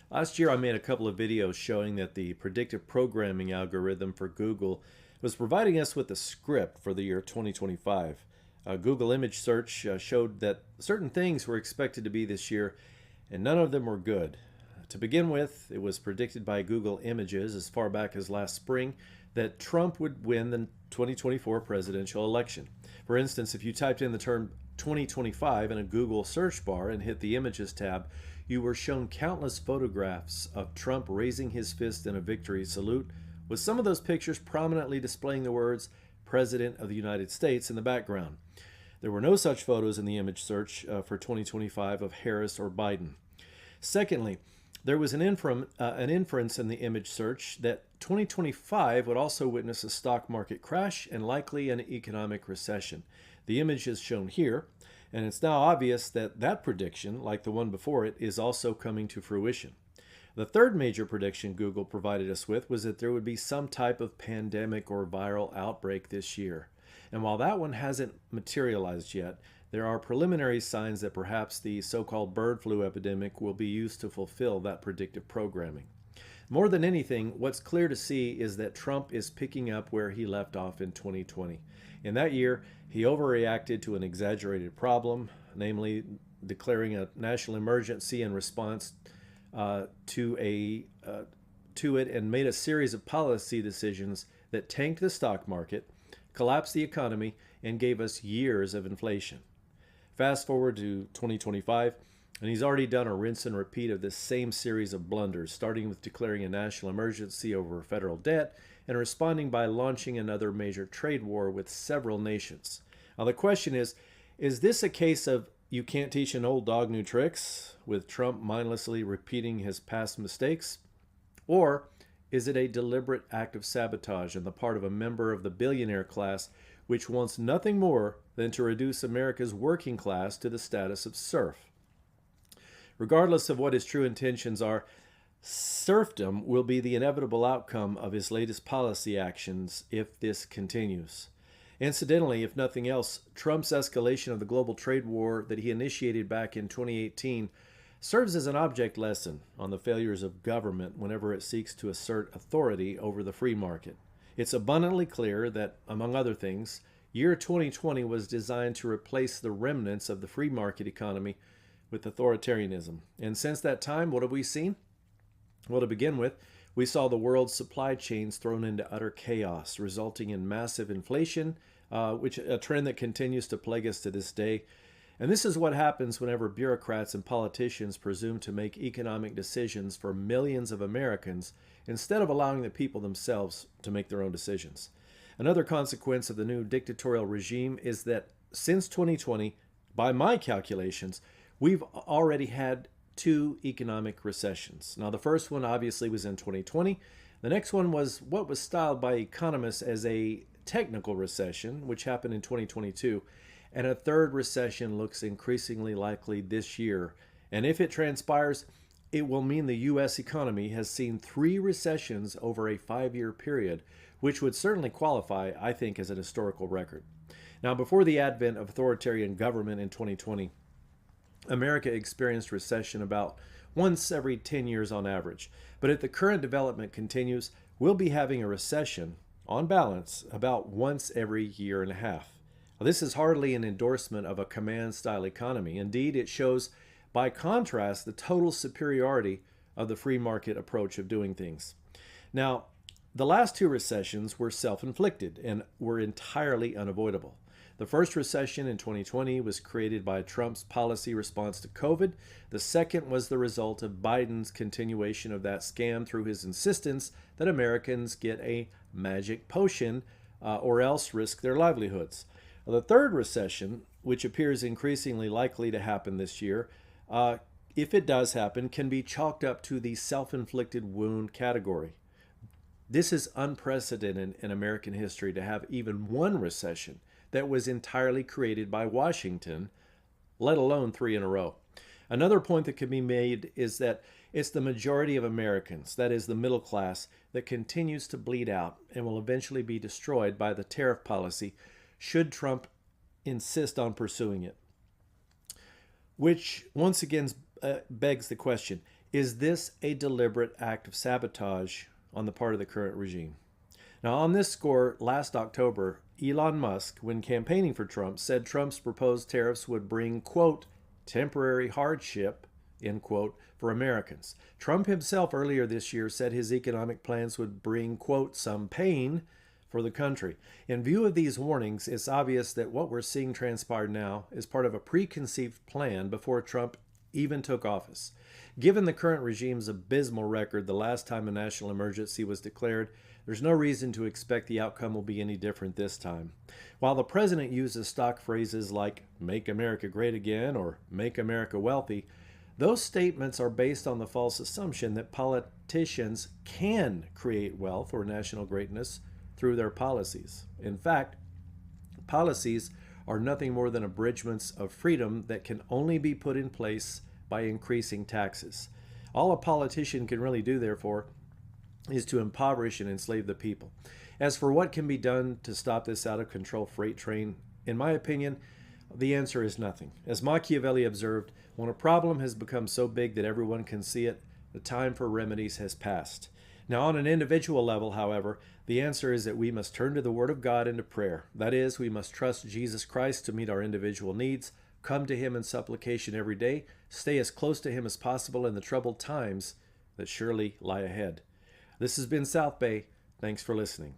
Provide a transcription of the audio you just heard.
Last year, I made a couple of videos showing that the predictive programming algorithm for Google was providing us with a script for the year 2025. Google image search showed that certain things were expected to be this year, and none of them were good. To begin with, it was predicted by Google Images as far back as last spring that Trump would win the 2024 presidential election. For instance, if you typed in the term 2025 in a Google search bar and hit the Images tab, you were shown countless photographs of Trump raising his fist in a victory salute, with some of those pictures prominently displaying the words President of the United States in the background. There were no such photos in the image search for 2025 of Harris or Biden. Secondly, there was an inference in the image search that 2025 would also witness a stock market crash and likely an economic recession. The image is shown here, and it's now obvious that that prediction, like the one before it, is also coming to fruition. The third major prediction Google provided us with was that there would be some type of pandemic or viral outbreak this year. And while that one hasn't materialized yet, there are preliminary signs that perhaps the so-called bird flu epidemic will be used to fulfill that predictive programming. More than anything, what's clear to see is that Trump is picking up where he left off in 2020. In that year, he overreacted to an exaggerated problem, namely declaring a national emergency in response to it, and made a series of policy decisions that tanked the stock market, collapsed the economy, and gave us years of inflation. Fast forward to 2025, and he's already done a rinse and repeat of this same series of blunders, starting with declaring a national emergency over federal debt and responding by launching another major trade war with several nations. Now the question is this a case of you can't teach an old dog new tricks, with Trump mindlessly repeating his past mistakes? Or is it a deliberate act of sabotage on the part of a member of the billionaire class which wants nothing more than to reduce America's working class to the status of serf? Regardless of what his true intentions are, serfdom will be the inevitable outcome of his latest policy actions if this continues. Incidentally, if nothing else, Trump's escalation of the global trade war that he initiated back in 2018 serves as an object lesson on the failures of government whenever it seeks to assert authority over the free market. It's abundantly clear that, among other things, year 2020 was designed to replace the remnants of the free market economy with authoritarianism. And since that time, what have we seen? Well, to begin with, we saw the world's supply chains thrown into utter chaos, resulting in massive inflation, which a trend that continues to plague us to this day. And this is what happens whenever bureaucrats and politicians presume to make economic decisions for millions of Americans instead of allowing the people themselves to make their own decisions. Another consequence of the new dictatorial regime is that since 2020, by my calculations, we've already had two economic recessions. Now, the first one obviously was in 2020. The next one was what was styled by economists as a technical recession, which happened in 2022. And a third recession looks increasingly likely this year. And if it transpires, it will mean the U.S. economy has seen three recessions over a 5-year period, which would certainly qualify, I think, as an historical record. Now, before the advent of authoritarian government in 2020, America experienced recession about once every 10 years on average. But if the current development continues, we'll be having a recession, on balance, about once every year and a half. Now, this is hardly an endorsement of a command-style economy. Indeed, it shows, by contrast, the total superiority of the free market approach of doing things. Now, the last two recessions were self-inflicted and were entirely unavoidable. The first recession in 2020 was created by Trump's policy response to COVID. The second was the result of Biden's continuation of that scam through his insistence that Americans get a magic potion or else risk their livelihoods. The third recession, which appears increasingly likely to happen this year, if it does happen, can be chalked up to the self-inflicted wound category. This is unprecedented in American history to have even one recession that was entirely created by Washington, let alone three in a row. Another point that can be made is that it's the majority of Americans, that is the middle class, that continues to bleed out and will eventually be destroyed by the tariff policy should Trump insist on pursuing it. Which once again begs the question, Is this a deliberate act of sabotage on the part of the current regime? Now, on this score, last October, Elon Musk, when campaigning for Trump, said Trump's proposed tariffs would bring, quote, temporary hardship, end quote, for Americans. Trump himself earlier this year said his economic plans would bring, quote, some pain for the country. In view of these warnings, it's obvious that what we're seeing transpire now is part of a preconceived plan before Trump even took office. Given the current regime's abysmal record the last time a national emergency was declared, there's no reason to expect the outcome will be any different this time. While the president uses stock phrases like "Make America Great Again" or "Make America Wealthy," those statements are based on the false assumption that politicians can create wealth or national greatness through their policies. In fact, policies are nothing more than abridgments of freedom that can only be put in place by increasing taxes. All a politician can really do, therefore, is to impoverish and enslave the people. As for what can be done to stop this out-of-control freight train, in my opinion, the answer is nothing. As Machiavelli observed, when a problem has become so big that everyone can see it, the time for remedies has passed. Now, on an individual level, however, the answer is that we must turn to the Word of God and to prayer. That is, we must trust Jesus Christ to meet our individual needs, come to Him in supplication every day, stay as close to Him as possible in the troubled times that surely lie ahead. This has been South Bay. Thanks for listening.